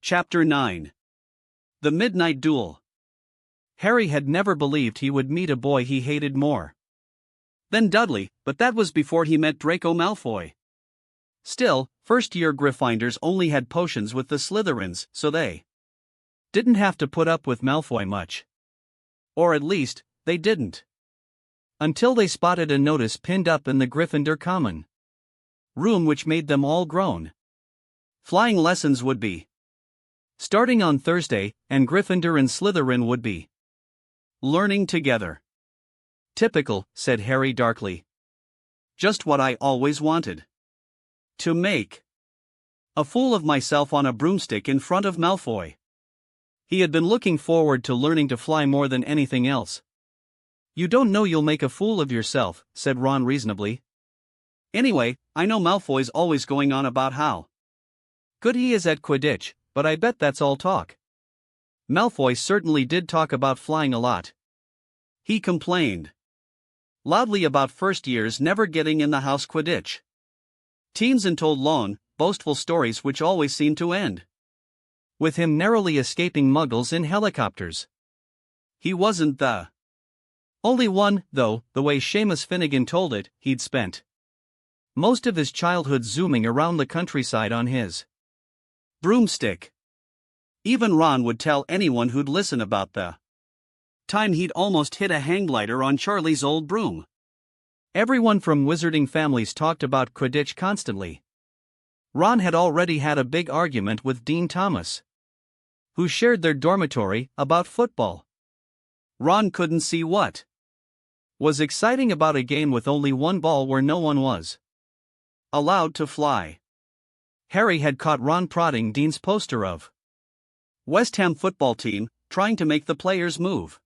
Chapter 9. The Midnight Duel. Harry had never believed he would meet a boy he hated more than Dudley, but that was before he met Draco Malfoy. Still, first-year Gryffindors only had potions with the Slytherins, so they didn't have to put up with Malfoy much. Or at least, they didn't. Until they spotted a notice pinned up in the Gryffindor common room which made them all groan. Flying lessons would be starting on Thursday, and Gryffindor and Slytherin would be learning together. Typical, said Harry darkly. Just what I always wanted. To make a fool of myself on a broomstick in front of Malfoy. He had been looking forward to learning to fly more than anything else. You don't know you'll make a fool of yourself, said Ron reasonably. Anyway, I know Malfoy's always going on about how good he is at Quidditch, but I bet that's all talk. Malfoy certainly did talk about flying a lot. He complained loudly about first years never getting in the house Quidditch teams and told long, boastful stories which always seemed to end with him narrowly escaping muggles in helicopters. He wasn't the only one, though. The way Seamus Finnegan told it, he'd spent most of his childhood zooming around the countryside on his broomstick. Even Ron would tell anyone who'd listen about the time he'd almost hit a hang glider on Charlie's old broom. Everyone from wizarding families talked about Quidditch constantly. Ron had already had a big argument with Dean Thomas, who shared their dormitory, about football. Ron couldn't see what was exciting about a game with only one ball where no one was allowed to fly. Harry had caught Ron prodding Dean's poster of West Ham football team, trying to make the players move.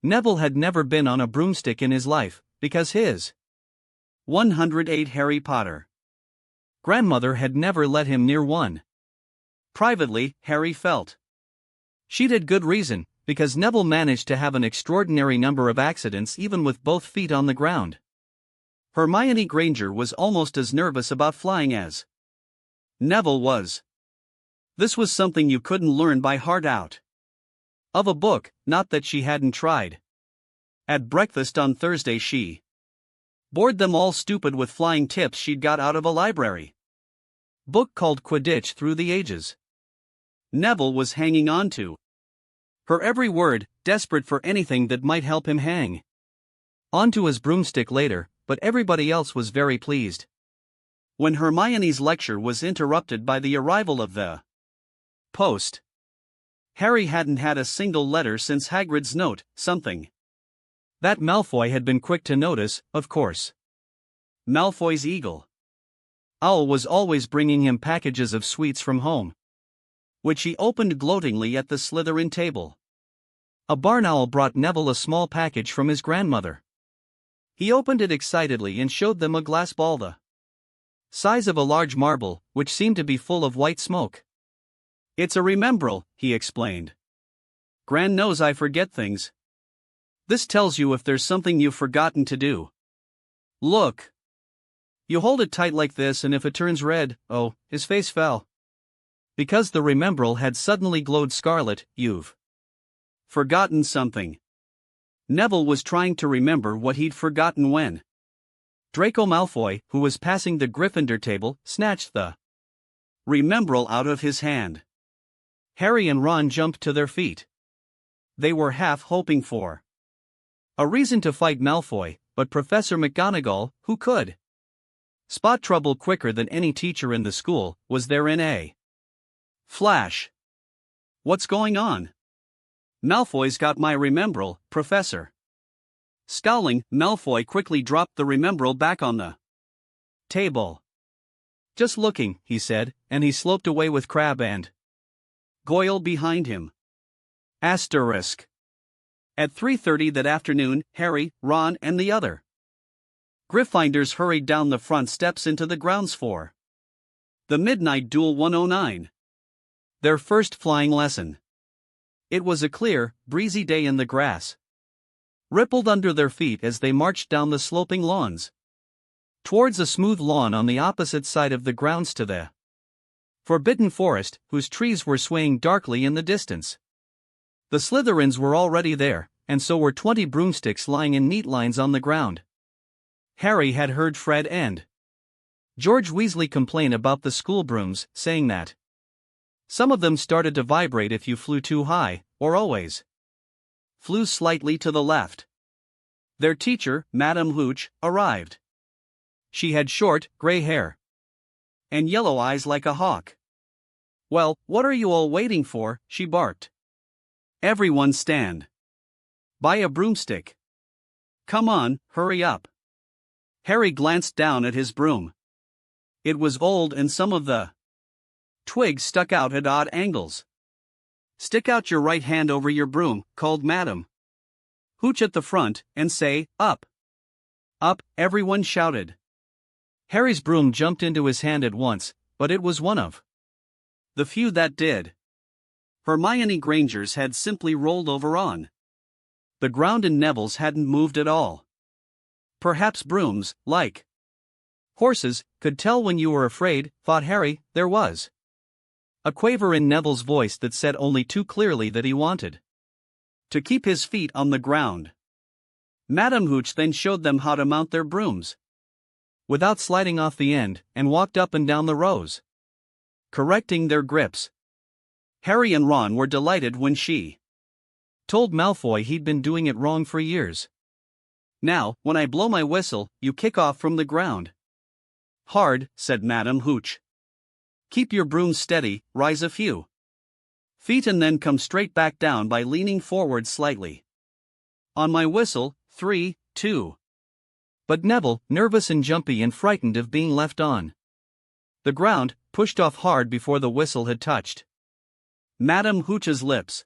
Neville had never been on a broomstick in his life, because his 108 Harry Potter grandmother had never let him near one. Privately, Harry felt she'd had good reason, because Neville managed to have an extraordinary number of accidents even with both feet on the ground. Hermione Granger was almost as nervous about flying as Neville was. This was something you couldn't learn by heart out of a book, not that she hadn't tried. At breakfast on Thursday she bored them all stupid with flying tips she'd got out of a library book called Quidditch Through the Ages. Neville was hanging on to her every word, desperate for anything that might help him hang onto his broomstick later, but everybody else was very pleased when Hermione's lecture was interrupted by the arrival of the post. Harry hadn't had a single letter since Hagrid's note, something that Malfoy had been quick to notice, of course. Malfoy's eagle owl was always bringing him packages of sweets from home, which he opened gloatingly at the Slytherin table. A barn owl brought Neville a small package from his grandmother. He opened it excitedly and showed them a glass ball the size of a large marble, which seemed to be full of white smoke. It's a Remembrall, he explained. Gran knows I forget things. This tells you if there's something you've forgotten to do. Look. You hold it tight like this, and if it turns red, oh, his face fell. Because the Remembrall had suddenly glowed scarlet, you've forgotten something. Neville was trying to remember what he'd forgotten when Draco Malfoy, who was passing the Gryffindor table, snatched the Remembrall out of his hand. Harry and Ron jumped to their feet. They were half hoping for a reason to fight Malfoy, but Professor McGonagall, who could spot trouble quicker than any teacher in the school, was there in a flash. What's going on? Malfoy's got my Remembrall, Professor. Scowling, Malfoy quickly dropped the Remembrall back on the table. Just looking, he said, and he sloped away with Crabbe and Goyle behind him. Asterisk. At 3:30 that afternoon, Harry, Ron, and the other Gryffindors hurried down the front steps into the grounds for the Midnight Duel 109. Their first flying lesson. It was a clear, breezy day and the grass rippled under their feet as they marched down the sloping lawns towards a smooth lawn on the opposite side of the grounds to the Forbidden Forest, whose trees were swaying darkly in the distance. The Slytherins were already there, and so were 20 broomsticks lying in neat lines on the ground. Harry had heard Fred and George Weasley complain about the school brooms, saying that some of them started to vibrate if you flew too high, or always flew slightly to the left. Their teacher, Madame Hooch, arrived. She had short, gray hair and yellow eyes like a hawk. "Well, what are you all waiting for?" she barked. "Everyone stand by a broomstick. Come on, hurry up." Harry glanced down at his broom. It was old and some of the twigs stuck out at odd angles. "Stick out your right hand over your broom," called Madame Hooch at the front, and say, "Up." "Up," everyone shouted. Harry's broom jumped into his hand at once, but it was one of the few that did. Hermione Granger's had simply rolled over on the ground and Neville's hadn't moved at all. Perhaps brooms, like horses, could tell when you were afraid, thought Harry. There was a quaver in Neville's voice that said only too clearly that he wanted to keep his feet on the ground. Madame Hooch then showed them how to mount their brooms without sliding off the end, and walked up and down the rows, correcting their grips. Harry and Ron were delighted when she told Malfoy he'd been doing it wrong for years. "Now, when I blow my whistle, you kick off from the ground." "Hard," said Madame Hooch. "Keep your broom steady, rise a few feet and then come straight back down by leaning forward slightly. On my whistle, 3, 2. But Neville, nervous and jumpy and frightened of being left on the ground, pushed off hard before the whistle had touched Madame Hooch's lips.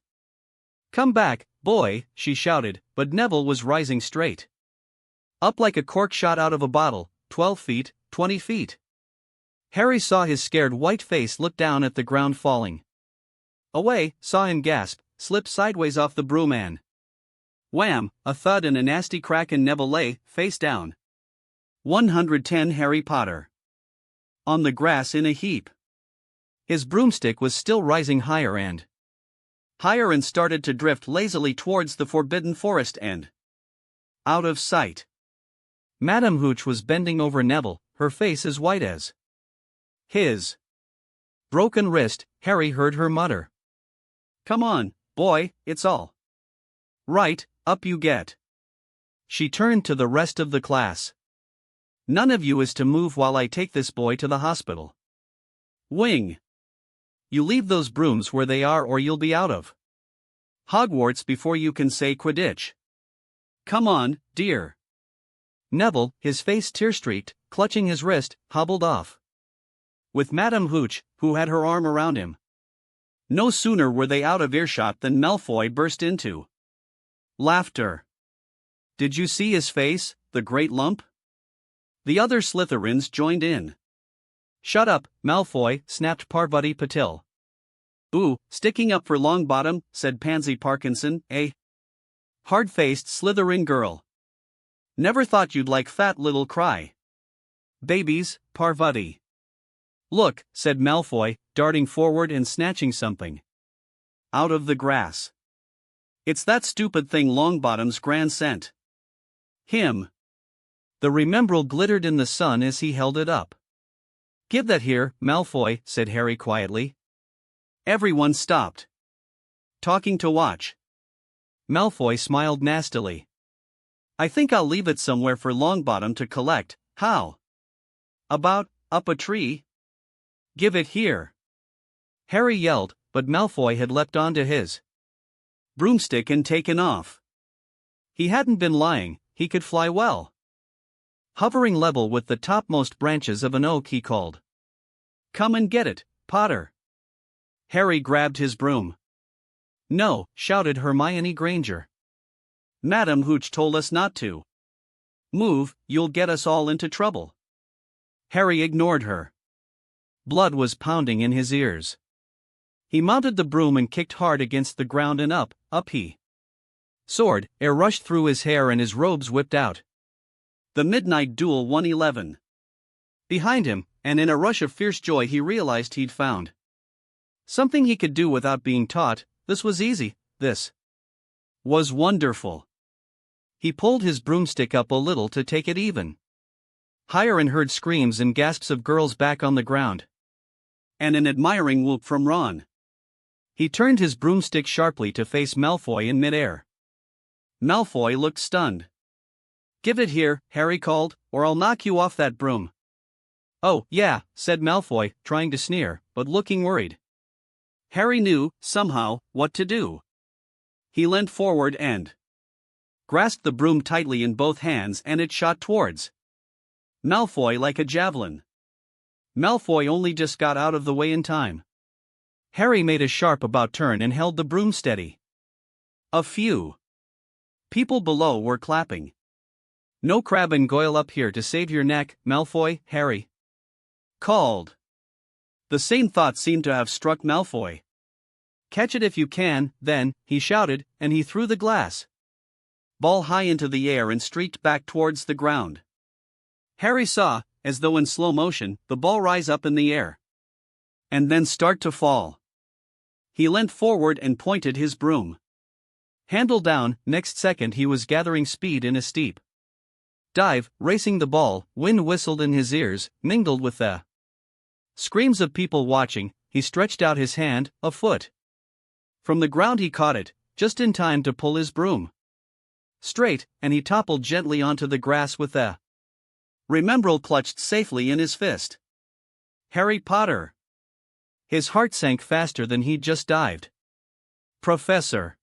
"Come back, boy," she shouted, but Neville was rising straight up like a cork shot out of a bottle, 12 feet, 20 feet. Harry saw his scared white face look down at the ground falling away, saw him gasp, slip sideways off the broom and wham, a thud and a nasty crack, and Neville lay, face down. 110 Harry Potter on the grass in a heap. His broomstick was still rising higher and higher and started to drift lazily towards the Forbidden Forest and out of sight. Madame Hooch was bending over Neville, her face as white as his broken wrist. Harry heard her mutter, "Come on, boy, it's all right, up you get." She turned to the rest of the class. "None of you is to move while I take this boy to the hospital. Wing. You leave those brooms where they are or you'll be out of Hogwarts before you can say Quidditch. Come on, dear." Neville, his face tear-streaked, clutching his wrist, hobbled off with Madame Hooch, who had her arm around him. No sooner were they out of earshot than Malfoy burst into laughter. "Did you see his face, the great lump?" The other Slytherins joined in. "Shut up, Malfoy," snapped Parvati Patil. "Ooh, sticking up for Longbottom," said Pansy Parkinson, a hard-faced Slytherin girl. "Never thought you'd like fat little cry babies, Parvati." "Look," said Malfoy, darting forward and snatching something out of the grass. "It's that stupid thing Longbottom's gran sent him." The Remembrall glittered in the sun as he held it up. "Give that here, Malfoy," said Harry quietly. Everyone stopped talking to watch. Malfoy smiled nastily. "I think I'll leave it somewhere for Longbottom to collect. How about up a tree? Give it here." Harry yelled, but Malfoy had leapt onto his broomstick and taken off. He hadn't been lying, he could fly well. Hovering level with the topmost branches of an oak, he called, "Come and get it, Potter." Harry grabbed his broom. "No," shouted Hermione Granger. "Madame Hooch told us not to move, you'll get us all into trouble." Harry ignored her. Blood was pounding in his ears. He mounted the broom and kicked hard against the ground, and up he soared. Air rushed through his hair and his robes whipped out. The Midnight Duel 111. Behind him, and in a rush of fierce joy he realized he'd found Something he could do without being taught. This was easy. This was wonderful. He pulled his broomstick up a little to take it even higher and heard screams and gasps of girls back on the ground, and an admiring whoop from Ron. He turned his broomstick sharply to face Malfoy in midair. Malfoy looked stunned. "Give it here," Harry called, "or I'll knock you off that broom." "Oh, yeah," said Malfoy, trying to sneer, but looking worried. Harry knew, somehow, what to do. He leant forward and grasped the broom tightly in both hands, and it shot towards Malfoy like a javelin. Malfoy only just got out of the way in time. Harry made a sharp about turn and held the broom steady. A few people below were clapping. "No Crabbe and Goyle up here to save your neck, Malfoy," Harry called. The same thought seemed to have struck Malfoy. "Catch it if you can, then," he shouted, and he threw the glass ball high into the air and streaked back towards the ground. Harry saw, as though in slow motion, the ball rise up in the air and then start to fall. He leant forward and pointed his broom handle down. Next second he was gathering speed in a steep dive, racing the ball. Wind whistled in his ears, mingled with the screams of people watching. He stretched out his hand, a foot from the ground. He caught it, just in time to pull his broom straight, and he toppled gently onto the grass with the Remembrall clutched safely in his fist. Harry Potter! His heart sank faster than he'd just dived. Professor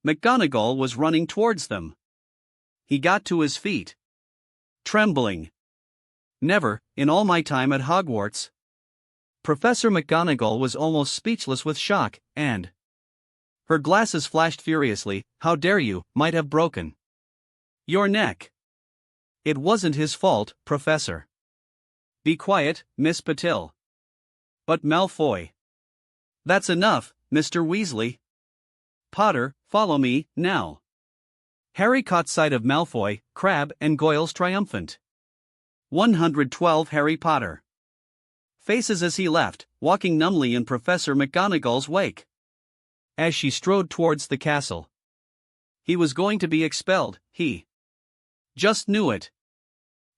McGonagall was running towards them. He got to his feet, trembling. "Never, in all my time at Hogwarts." Professor McGonagall was almost speechless with shock, and her glasses flashed furiously. "How dare you, might have broken your neck." "It wasn't his fault, Professor." "Be quiet, Miss Patil." "But Malfoy." "That's enough, Mr. Weasley. Potter, follow me, now." Harry caught sight of Malfoy, Crabbe, and Goyle's triumphant 112 Harry Potter faces as he left, walking numbly in Professor McGonagall's wake. As she strode towards the castle, he was going to be expelled. He just knew it.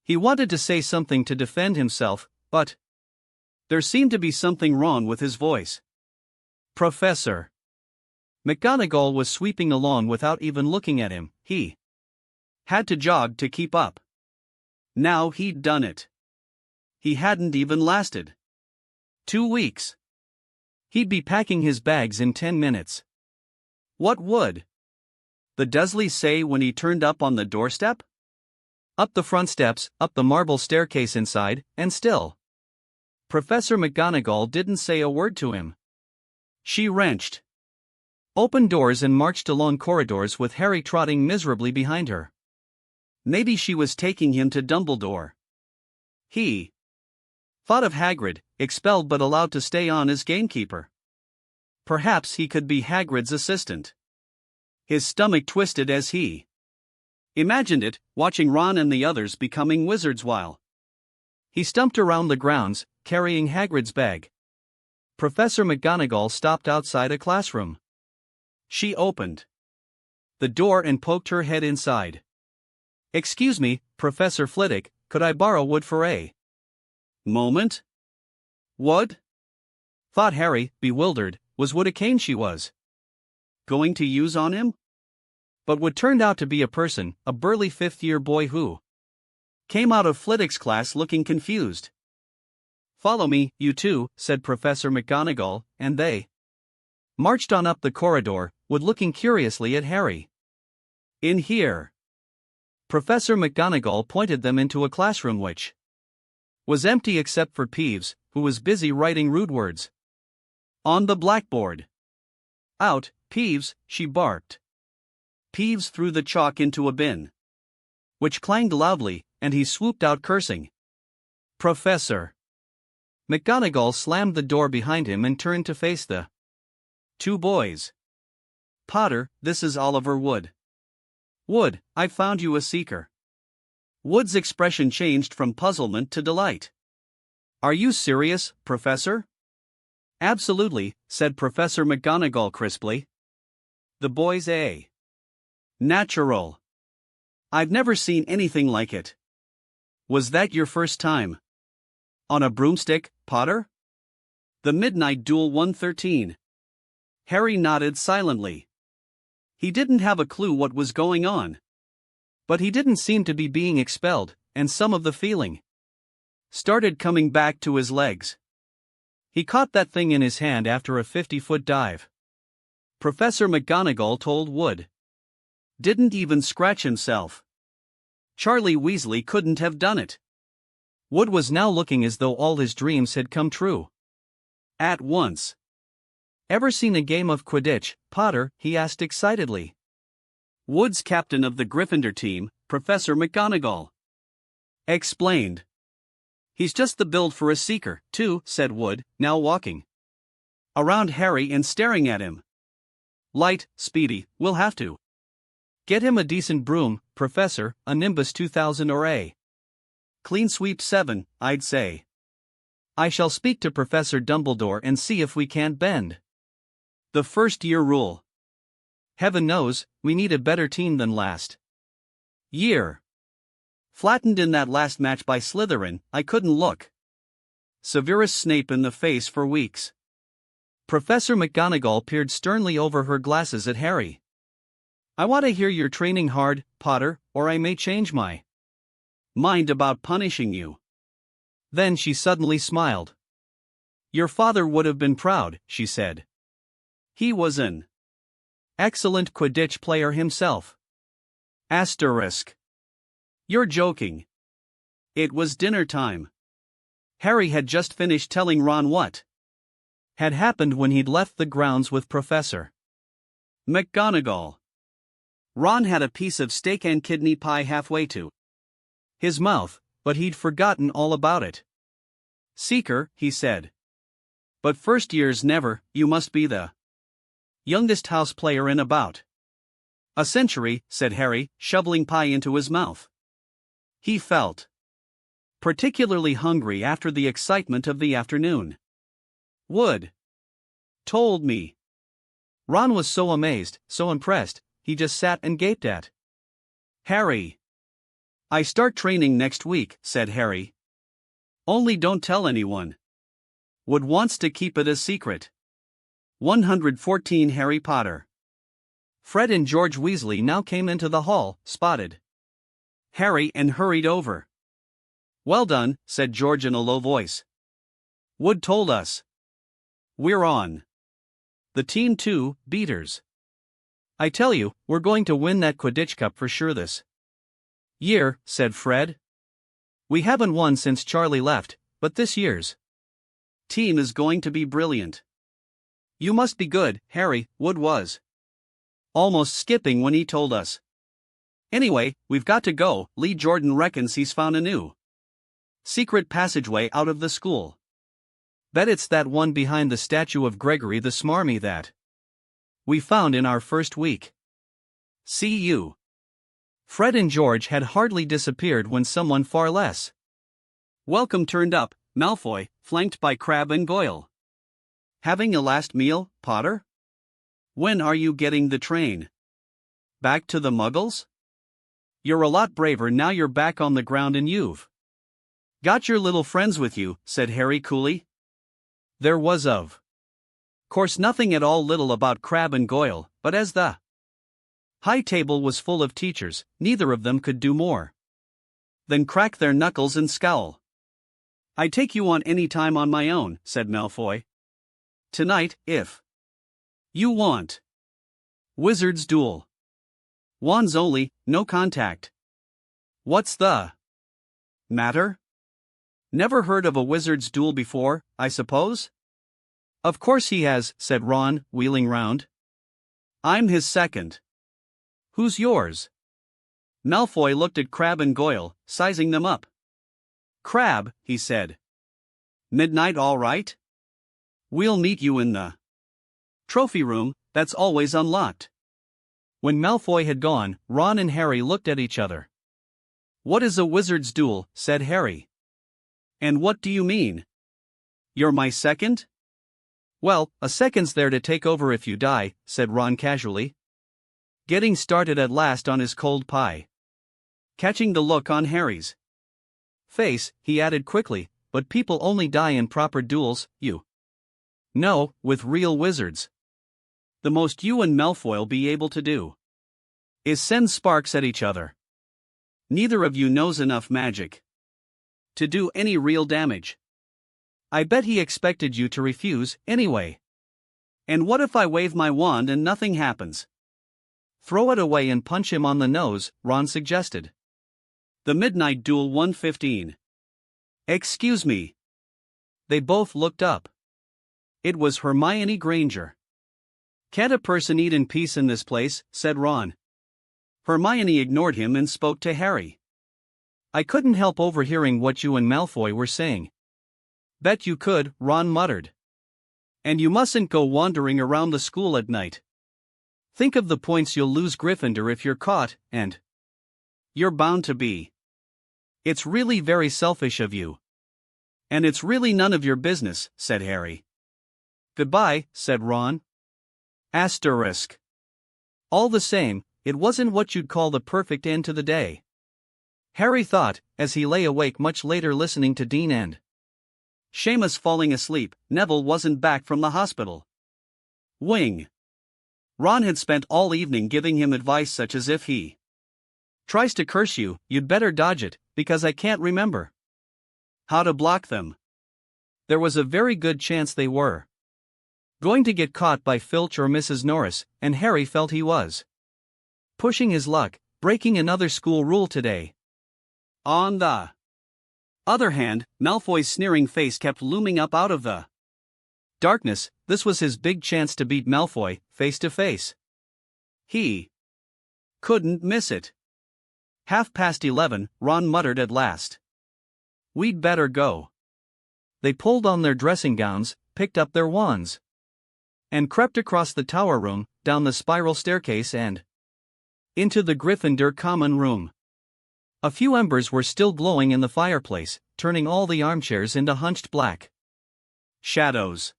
He wanted to say something to defend himself, but there seemed to be something wrong with his voice. Professor McGonagall was sweeping along without even looking at him. He had to jog to keep up. Now he'd done it. He hadn't even lasted 2 weeks. He'd be packing his bags in 10 minutes. What would the Dursleys say when he turned up on the doorstep? Up the front steps, up the marble staircase inside, and still Professor McGonagall didn't say a word to him. She wrenched open doors and marched along corridors with Harry trotting miserably behind her. Maybe she was taking him to Dumbledore. He thought of Hagrid, expelled but allowed to stay on as gamekeeper. Perhaps he could be Hagrid's assistant. His stomach twisted as he imagined it, watching Ron and the others becoming wizards while he stumped around the grounds, carrying Hagrid's bag. Professor McGonagall stopped outside a classroom. She opened the door and poked her head inside. "Excuse me, Professor Flitwick, could I borrow wood for a moment?" Wood? Thought Harry, bewildered. Was wood a cane she was going to use on him? But what turned out to be a person, a burly fifth-year boy who came out of Flitwick's class looking confused. "Follow me, you two," said Professor McGonagall, and they marched on up the corridor, Wood looking curiously at Harry. "In here." Professor McGonagall pointed them into a classroom which was empty except for Peeves, who was busy writing rude words on the blackboard. "Out, Peeves," she barked. Peeves threw the chalk into a bin, which clanged loudly, and he swooped out cursing. "Professor." McGonagall slammed the door behind him and turned to face the two boys. "Potter, this is Oliver Wood." "Wood, I found you a seeker." Wood's expression changed from puzzlement to delight. "Are you serious, Professor?" Absolutely, said Professor McGonagall crisply. The boys Natural. I've never seen anything like it. Was that your first time? On a broomstick, Potter? The Midnight Duel 113. Harry nodded silently. He didn't have a clue what was going on. But he didn't seem to be being expelled, and some of the feeling started coming back to his legs. He caught that thing in his hand after a 50-foot dive. Professor McGonagall told Wood. Didn't even scratch himself. Charlie Weasley couldn't have done it. Wood was now looking as though all his dreams had come true. At once. Ever seen a game of Quidditch, Potter? He asked excitedly. Wood's captain of the Gryffindor team, Professor McGonagall, explained. He's just the build for a seeker, too, said Wood, now walking around Harry and staring at him. Light, speedy, we'll have to get him a decent broom, Professor, a Nimbus 2000 or a clean sweep 7, I'd say. I shall speak to Professor Dumbledore and see if we can't bend the first-year rule. Heaven knows, we need a better team than last year. Flattened in that last match by Slytherin, I couldn't look Severus Snape in the face for weeks. Professor McGonagall peered sternly over her glasses at Harry. I want to hear you're training hard, Potter, or I may change my mind about punishing you. Then she suddenly smiled. Your father would have been proud, she said. He was an excellent Quidditch player himself. Asterisk. You're joking. It was dinner time. Harry had just finished telling Ron what had happened when he'd left the grounds with Professor McGonagall. Ron had a piece of steak and kidney pie halfway to his mouth, but he'd forgotten all about it. Seeker, he said. But first years never, you must be the youngest house player in about a century, said Harry, shoveling pie into his mouth. He felt particularly hungry after the excitement of the afternoon. Wood told me. Ron was so amazed, so impressed, he just sat and gaped at Harry. I start training next week, said Harry. Only don't tell anyone. Wood wants to keep it a secret. 114 Harry Potter. Fred and George Weasley now came into the hall, spotted Harry and hurried over. Well done, said George in a low voice. Wood told us. We're on the team too, beaters. I tell you, we're going to win that Quidditch Cup for sure this year, said Fred. We haven't won since Charlie left, but this year's team is going to be brilliant. You must be good, Harry, Wood was almost skipping when he told us. Anyway, we've got to go. Lee Jordan reckons he's found a new secret passageway out of the school. Bet it's that one behind the statue of Gregory the Smarmy that we found in our first week. See you. Fred and George had hardly disappeared when someone far less welcome turned up, Malfoy, flanked by Crabbe and Goyle. Having a last meal, Potter? When are you getting the train back to the Muggles? You're a lot braver now you're back on the ground and you've got your little friends with you, said Harry coolly. There was of course nothing at all little about Crabbe and Goyle, but as the high table was full of teachers, neither of them could do more than crack their knuckles and scowl. I'd take you on any time on my own, said Malfoy. Tonight, if you want. Wizard's Duel. Wands only, no contact. What's the matter? Never heard of a wizard's duel before, I suppose? Of course he has, said Ron, wheeling round. I'm his second. Who's yours? Malfoy looked at Crabbe and Goyle, sizing them up. Crabbe, he said. Midnight all right? We'll meet you in the trophy room, that's always unlocked. When Malfoy had gone, Ron and Harry looked at each other. What is a wizard's duel, said Harry. And what do you mean? You're my second? Well, a second's there to take over if you die, said Ron casually. Getting started at last on his cold pie. Catching the look on Harry's face, he added quickly, but people only die in proper duels, you know, with real wizards. The most you and Malfoy'll be able to do is send sparks at each other. Neither of you knows enough magic to do any real damage. I bet he expected you to refuse, anyway. And what if I wave my wand and nothing happens? Throw it away and punch him on the nose, Ron suggested. The Midnight Duel 115. Excuse me. They both looked up. It was Hermione Granger. Can't a person eat in peace in this place, said Ron. Hermione ignored him and spoke to Harry. I couldn't help overhearing what you and Malfoy were saying. Bet you could, Ron muttered. And you mustn't go wandering around the school at night. Think of the points you'll lose Gryffindor if you're caught, and you're bound to be. It's really very selfish of you. And it's really none of your business, said Harry. Goodbye, said Ron. Asterisk. All the same, it wasn't what you'd call the perfect end to the day. Harry thought, as he lay awake much later listening to Dean and Seamus falling asleep, Neville wasn't back from the hospital wing. Ron had spent all evening giving him advice such as if he tries to curse you, you'd better dodge it, because I can't remember how to block them. There was a very good chance they were going to get caught by Filch or Mrs. Norris, and Harry felt he was pushing his luck, breaking another school rule today. On the other hand, Malfoy's sneering face kept looming up out of the darkness. This was his big chance to beat Malfoy, face to face. He couldn't miss it. 11:30, Ron muttered at last. We'd better go. They pulled on their dressing gowns, picked up their wands, and crept across the tower room, down the spiral staircase and into the Gryffindor common room. A few embers were still glowing in the fireplace, turning all the armchairs into hunched black shadows.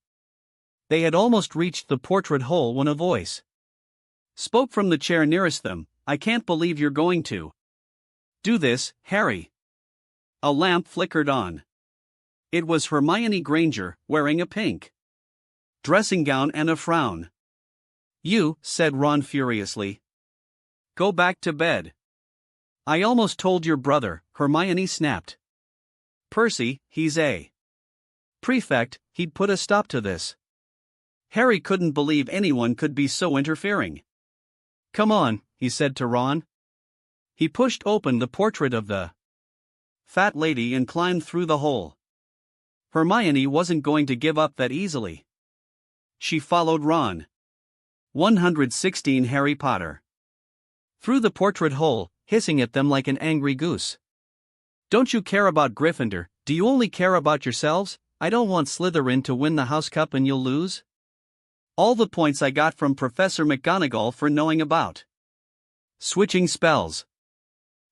They had almost reached the portrait hole when a voice spoke from the chair nearest them. I can't believe you're going to do this, Harry. A lamp flickered on. It was Hermione Granger, wearing a pink dressing gown and a frown. You, said Ron furiously. Go back to bed. I almost told your brother, Hermione snapped. Percy, he's a prefect, he'd put a stop to this. Harry couldn't believe anyone could be so interfering. Come on, he said to Ron. He pushed open the portrait of the fat lady and climbed through the hole. Hermione wasn't going to give up that easily. She followed Ron. 116 Harry Potter. Through the portrait hole, hissing at them like an angry goose. Don't you care about Gryffindor? Do you only care about yourselves? I don't want Slytherin to win the House Cup and you'll lose. All the points I got from Professor McGonagall for knowing about switching spells.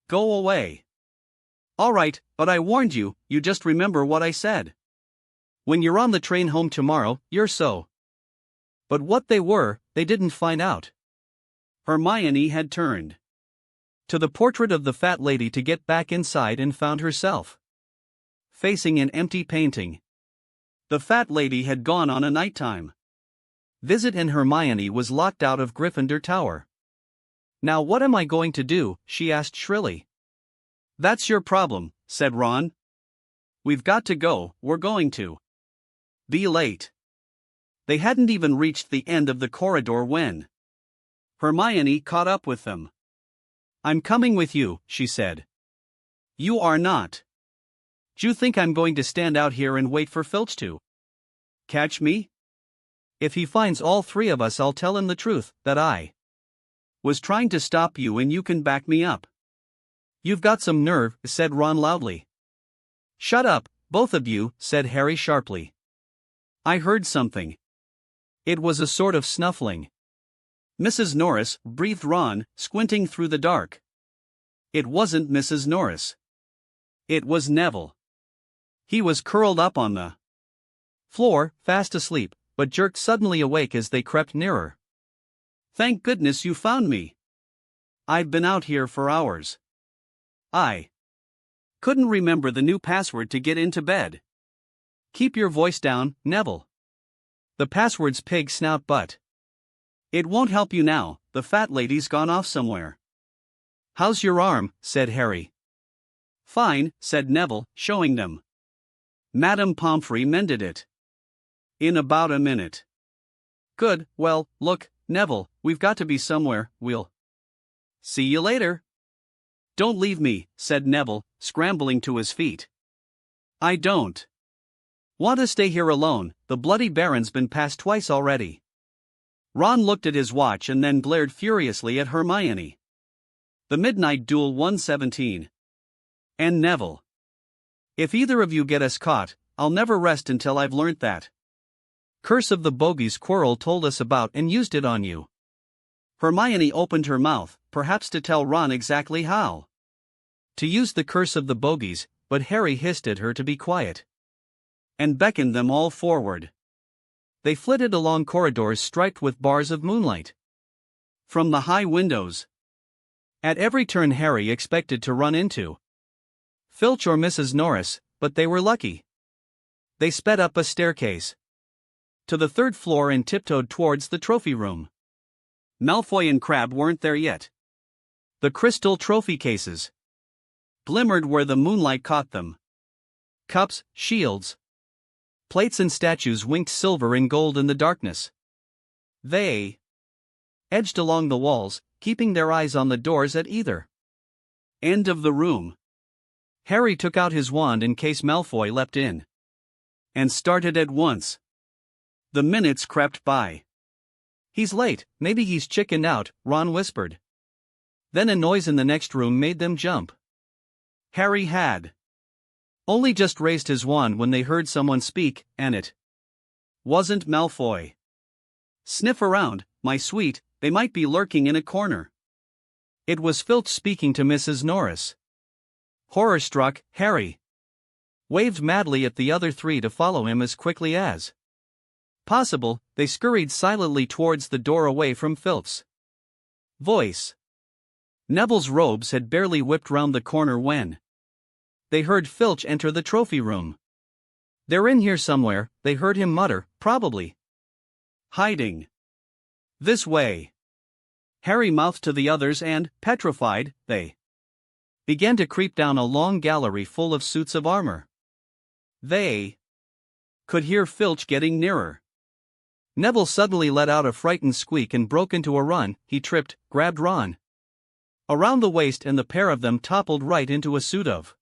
Go away. All right, but I warned you, you just remember what I said. When you're on the train home tomorrow, you're so. But what they were, they didn't find out. Hermione had turned to the portrait of the fat lady to get back inside and found herself facing an empty painting. The fat lady had gone on a nighttime visit and Hermione was locked out of Gryffindor Tower. Now what am I going to do? She asked shrilly. That's your problem, said Ron. We've got to go, we're going to be late. They hadn't even reached the end of the corridor when Hermione caught up with them. I'm coming with you, she said. You are not. Do you think I'm going to stand out here and wait for Filch to catch me? If he finds all three of us, I'll tell him the truth, that I was trying to stop you and you can back me up. You've got some nerve, said Ron loudly. Shut up, both of you, said Harry sharply. I heard something. It was a sort of snuffling. Mrs. Norris, breathed Ron, squinting through the dark. It wasn't Mrs. Norris. It was Neville. He was curled up on the floor, fast asleep, but jerked suddenly awake as they crept nearer. "Thank goodness you found me. I've been out here for hours. I couldn't remember the new password to get into bed." "Keep your voice down, Neville. The password's pig snout butt. It won't help you now, the fat lady's gone off somewhere." "How's your arm?" said Harry. "Fine," said Neville, showing them. "Madame Pomfrey mended it in about a minute." "Good, well, look, Neville, we've got to be somewhere, we'll see you later." "Don't leave me," said Neville, scrambling to his feet. "I don't want to stay here alone, the bloody Baron's been passed twice already." Ron looked at his watch and then glared furiously at Hermione. "The Midnight Duel 117. And Neville. If either of you get us caught, I'll never rest until I've learnt that curse of the bogies Quirrell told us about and used it on you." Hermione opened her mouth, perhaps to tell Ron exactly how to use the curse of the bogies, but Harry hissed at her to be quiet and beckoned them all forward. They flitted along corridors striped with bars of moonlight from the high windows. At every turn Harry expected to run into Filch or Mrs. Norris, but they were lucky. They sped up a staircase to the third floor and tiptoed towards the trophy room. Malfoy and Crabbe weren't there yet. The crystal trophy cases glimmered where the moonlight caught them. Cups, shields, plates and statues winked silver and gold in the darkness. They edged along the walls, keeping their eyes on the doors at either end of the room. Harry took out his wand in case Malfoy leapt in and started at once. The minutes crept by. "He's late, maybe he's chickened out," Ron whispered. Then a noise in the next room made them jump. Harry had only just raised his wand when they heard someone speak, and it wasn't Malfoy. "Sniff around, my sweet, they might be lurking in a corner." It was Filch speaking to Mrs. Norris. Horror-struck, Harry waved madly at the other three to follow him as quickly as possible. They scurried silently towards the door away from Filch's voice. Neville's robes had barely whipped round the corner when they heard Filch enter the trophy room. "They're in here somewhere," they heard him mutter, "probably hiding this way." Harry mouthed to the others and, petrified, they began to creep down a long gallery full of suits of armor. They could hear Filch getting nearer. Neville suddenly let out a frightened squeak and broke into a run. He tripped, grabbed Ron around the waist, and the pair of them toppled right into a suit of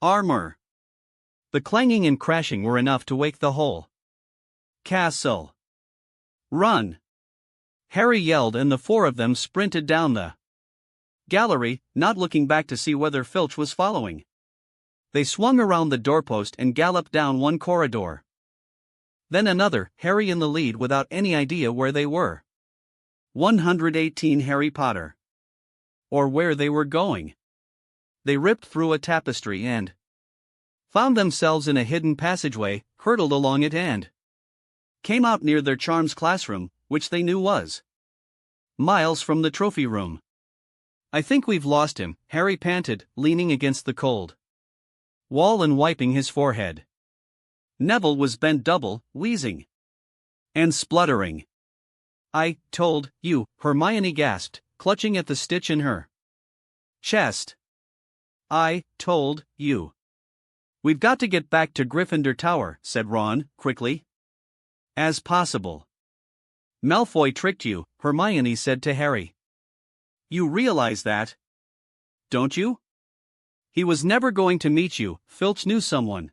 armor. The clanging and crashing were enough to wake the whole castle. "Run!" Harry yelled, and the four of them sprinted down the gallery, not looking back to see whether Filch was following. They swung around the doorpost and galloped down one corridor, then another, Harry in the lead without any idea where they were. 118 Harry Potter. Or where they were going. They ripped through a tapestry and found themselves in a hidden passageway, hurtled along it and came out near their charms classroom, which they knew was miles from the trophy room. "I think we've lost him," Harry panted, leaning against the cold wall and wiping his forehead. Neville was bent double, wheezing and spluttering. "I told you," Hermione gasped, clutching at the stitch in her chest. "I told you." "We've got to get back to Gryffindor Tower," said Ron, quickly as possible. "Malfoy tricked you," Hermione said to Harry. "You realize that, don't you? He was never going to meet you." Filch knew someone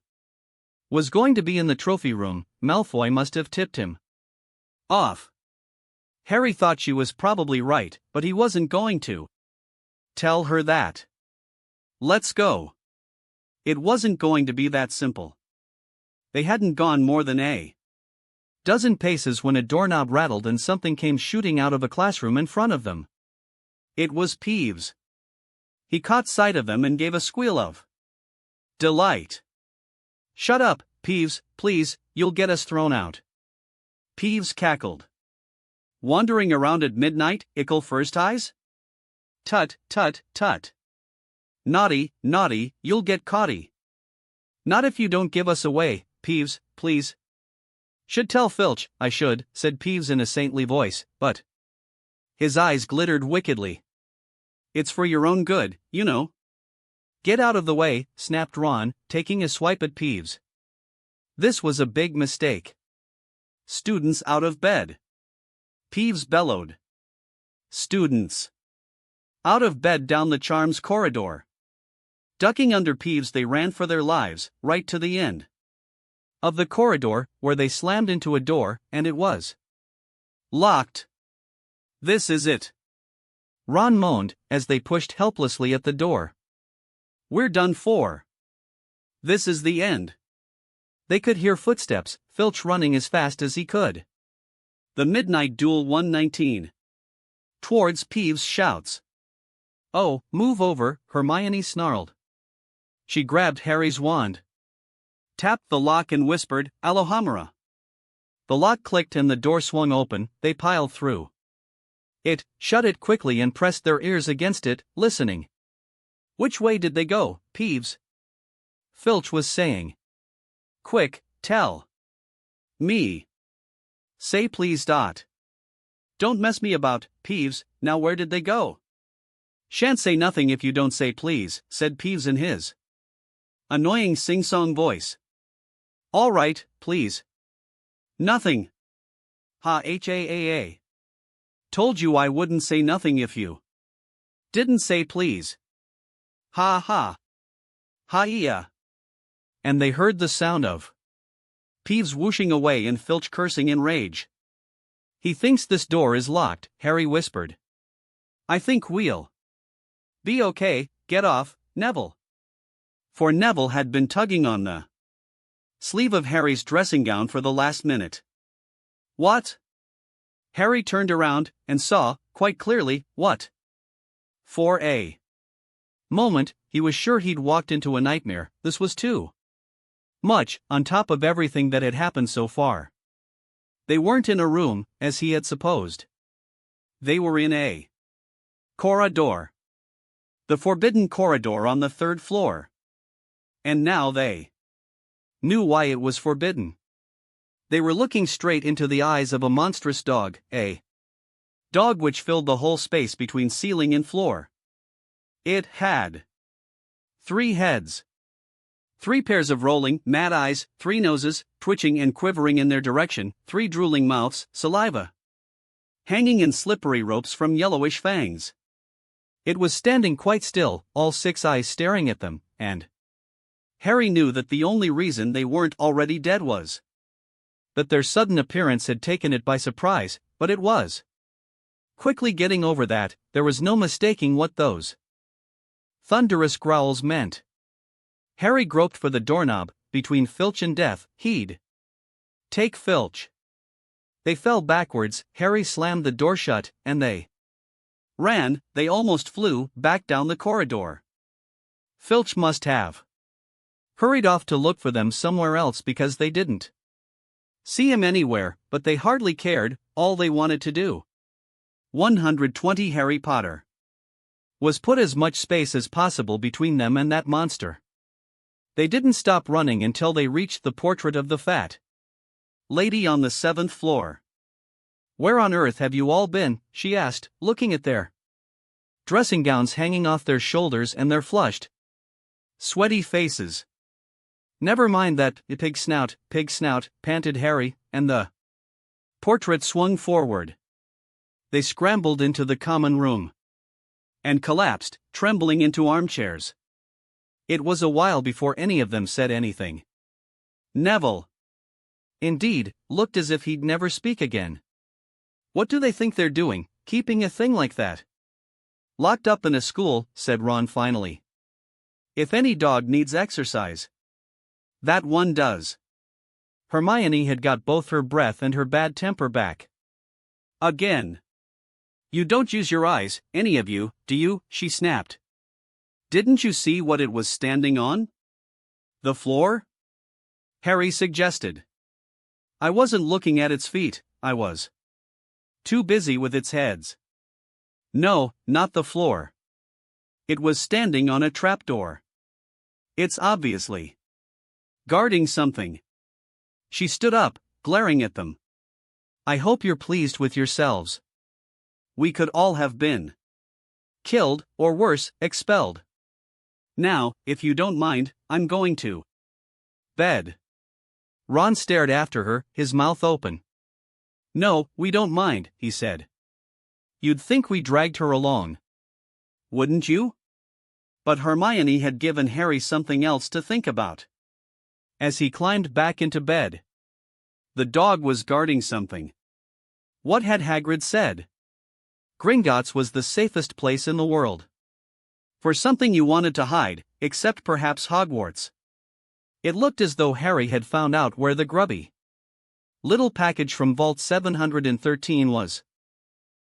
was going to be in the trophy room. Malfoy must have tipped him off. Harry thought she was probably right, but he wasn't going to tell her that. "Let's go." It wasn't going to be that simple. They hadn't gone more than a dozen paces when a doorknob rattled and something came shooting out of a classroom in front of them. It was Peeves. He caught sight of them and gave a squeal of delight. "Shut up, Peeves, please, you'll get us thrown out." Peeves cackled. Wandering around at midnight, ickle first eyes? Tut, tut, tut. Naughty, naughty, you'll get caughty. Not if you don't give us away, Peeves, please. Should tell Filch, I should, said Peeves in a saintly voice, but. His eyes glittered wickedly. It's for your own good, you know. Get out of the way, snapped Ron, taking a swipe at Peeves. This was a big mistake. Students out of bed. Peeves bellowed. Students. Out of bed down the charms corridor. Ducking under Peeves, they ran for their lives, right to the end of the corridor, where they slammed into a door, and it was locked. This is it, Ron moaned, as they pushed helplessly at the door. We're done for. This is the end. They could hear footsteps, Filch running as fast as he could. The Midnight Duel 119. Towards Peeves' shouts. Oh, move over, Hermione snarled. She grabbed Harry's wand, tapped the lock and whispered, Alohomora. The lock clicked and the door swung open. They piled through it, shut it quickly and pressed their ears against it, listening. Which way did they go, Peeves? Filch was saying. Quick, tell me. Say please. Don't mess me about, Peeves. Now where did they go? Shan't say nothing if you don't say please, said Peeves in his annoying sing-song voice. All right, please. Nothing. Ha. Told you I wouldn't say nothing if you didn't say please. Ha ha. Ha-yeah. And they heard the sound of Peeves whooshing away and Filch cursing in rage. He thinks this door is locked, Harry whispered. I think we'll be okay, get off, Neville. For Neville had been tugging on the sleeve of Harry's dressing gown for the last minute. What? Harry turned around and saw, quite clearly, what? For a moment, he was sure he'd walked into a nightmare. This was too much, on top of everything that had happened so far. They weren't in a room, as he had supposed. They were in a corridor. The forbidden corridor on the 3rd floor. And now they knew why it was forbidden. They were looking straight into the eyes of a monstrous dog, a dog which filled the whole space between ceiling and floor. It had 3 heads, 3 pairs of rolling, mad eyes, 3 noses, twitching and quivering in their direction, 3 drooling mouths, saliva hanging in slippery ropes from yellowish fangs. It was standing quite still, all 6 eyes staring at them, and Harry knew that the only reason they weren't already dead was that their sudden appearance had taken it by surprise, but it was quickly getting over that. There was no mistaking what those thunderous growls meant. Harry groped for the doorknob. Between Filch and death, he'd take Filch. They fell backwards, Harry slammed the door shut, and they ran. They almost flew back down the corridor. Filch must have hurried off to look for them somewhere else because they didn't see him anywhere, but they hardly cared. All they wanted to do 120 Harry Potter was put as much space as possible between them and that monster. They didn't stop running until they reached the portrait of the fat lady on the 7th floor. Where on earth have you all been? She asked, looking at their dressing gowns hanging off their shoulders and their flushed, sweaty faces. Never mind that, pig snout, panted Harry, and the portrait swung forward. They scrambled into the common room and collapsed, trembling into armchairs. It was a while before any of them said anything. Neville, indeed, looked as if he'd never speak again. What do they think they're doing, keeping a thing like that locked up in a school? Said Ron finally. If any dog needs exercise, that one does. Hermione had got both her breath and her bad temper back. Again. You don't use your eyes, any of you, do you? She snapped. Didn't you see what it was standing on? The floor? Harry suggested. I wasn't looking at its feet, I was too busy with its heads. No, not the floor. It was standing on a trapdoor. It's obviously guarding something. She stood up, glaring at them. I hope you're pleased with yourselves. We could all have been killed, or worse, expelled. Now, if you don't mind, I'm going to bed. Ron stared after her, his mouth open. No, we don't mind, he said. You'd think we dragged her along. Wouldn't you? But Hermione had given Harry something else to think about. As he climbed back into bed, the dog was guarding something. What had Hagrid said? Gringotts was the safest place in the world. For something you wanted to hide, except perhaps Hogwarts. It looked as though Harry had found out where the grubby little package from Vault 713 was.